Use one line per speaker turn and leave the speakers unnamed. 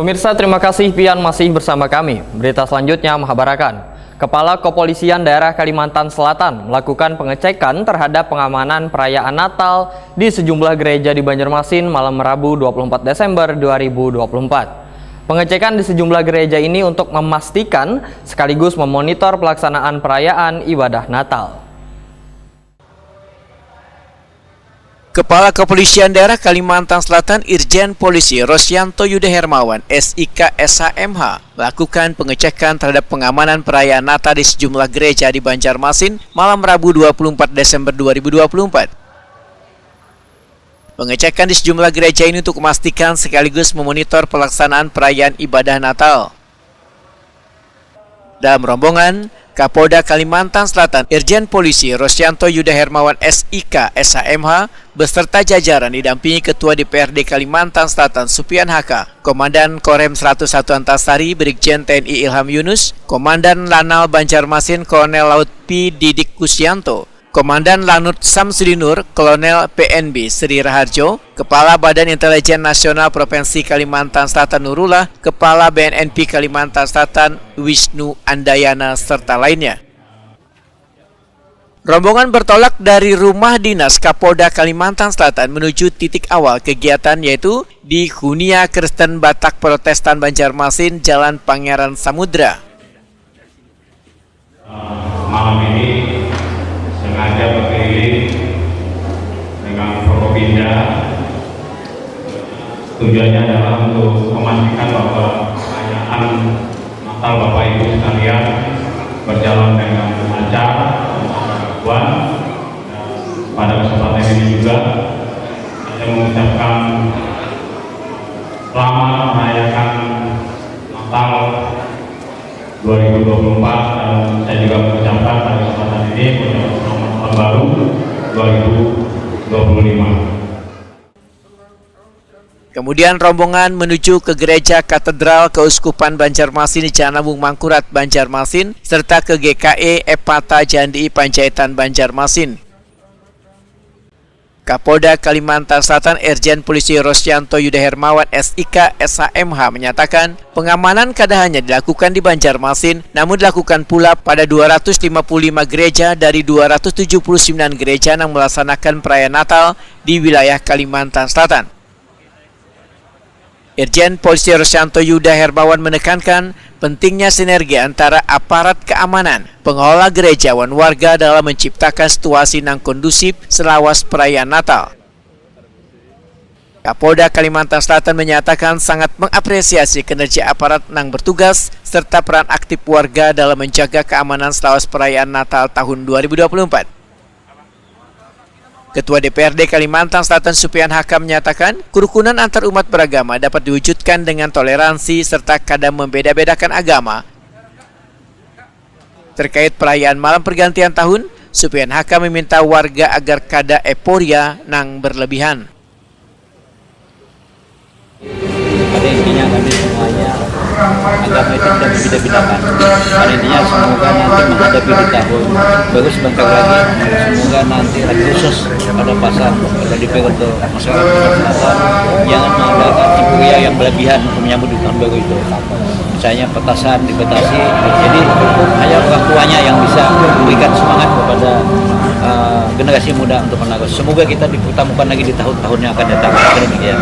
Pemirsa, terima kasih Pian masih bersama kami. Berita selanjutnya mengabarkan, Kepala Kepolisian Daerah Kalimantan Selatan melakukan pengecekan terhadap pengamanan perayaan Natal di sejumlah gereja di Banjarmasin malam Rabu 24 Desember 2024. Pengecekan di sejumlah gereja ini untuk memastikan sekaligus memonitor pelaksanaan perayaan ibadah Natal.
Kepala Kepolisian Daerah Kalimantan Selatan Irjen Polisi Rosyanto Yuda Hermawan SIK SHMH melakukan pengecekan terhadap pengamanan perayaan Natal di sejumlah gereja di Banjarmasin malam Rabu 24 Desember 2024. Pengecekan di sejumlah gereja ini untuk memastikan sekaligus memonitor pelaksanaan perayaan ibadah Natal. Dalam rombongan, Kapolda Kalimantan Selatan Irjen Polisi Rosyanto Yuda Hermawan SIK SHMH beserta jajaran didampingi Ketua DPRD Kalimantan Selatan Supian HK, Komandan Korem 101 Antasari Brigjen TNI Ilham Yunus, Komandan Lanal Banjarmasin Kolonel Laut P. Didik Kusyanto, Komandan Lanut Samsudinur Kolonel PNB Sri Raharjo, Kepala Badan Intelijen Nasional Provinsi Kalimantan Selatan Nurullah, Kepala BNNP Kalimantan Selatan Wisnu Andayana, serta lainnya. Rombongan bertolak dari rumah dinas Kapolda Kalimantan Selatan menuju titik awal kegiatan, yaitu di Hunia Kristen Batak Protestan Banjarmasin, Jalan Pangeran Samudra.
Malam ini sengaja berkeliling dengan Forkopimda. Tujuannya adalah untuk memastikan bahwa perayaan Natal Bapak Ibu sekalian berjalan dengan lancar, tanpa gangguan. Pada kesempatan ini juga saya mengucapkan selamat merayakan Natal 2024, dan saya juga mengucapkan pada kesempatan ini selamat tahun baru 2025.
Kemudian rombongan menuju ke Gereja Katedral Keuskupan Banjarmasin Janabung Mangkurat Banjarmasin serta ke GKE Epata Jandi Panjaitan Banjarmasin. Kapolda Kalimantan Selatan Irjen Polisi Rosyanto Yuda Hermawan SIK SHMH menyatakan pengamanan kada hanya dilakukan di Banjarmasin, namun dilakukan pula pada 255 gereja dari 279 gereja yang melaksanakan perayaan Natal di wilayah Kalimantan Selatan. Irjen Polisi Rosyanto Yuda Hermawan menekankan pentingnya sinergi antara aparat keamanan, pengelola gereja dan warga dalam menciptakan situasi yang kondusif selawas perayaan Natal. Kapolda Kalimantan Selatan menyatakan sangat mengapresiasi kinerja aparat yang bertugas serta peran aktif warga dalam menjaga keamanan selawas perayaan Natal tahun 2024. Ketua DPRD Kalimantan Selatan Supian HK menyatakan kerukunan antar umat beragama dapat diwujudkan dengan toleransi serta kada membeda-bedakan agama. Terkait perayaan malam pergantian tahun, Supian HK meminta warga agar kada euforia nang berlebihan.
Pada intinya kami semuanya agama itu tidak berbeda-bedakan. Pada intinya semoga nanti menghadapi di tahun baru sebentar lagi, semoga nanti lagi khusus pada pasar LDP untuk masyarakat Selatan jangan mengadakan euforia yang berlebihan untuk menyambut di tahun baru itu. Misalnya petasan dibatasi, jadi hanya orang tuanya yang bisa memberikan semangat kepada generasi muda untuk menerus. Semoga kita dipertemukan lagi di tahun-tahun yang akan datang. Demikian.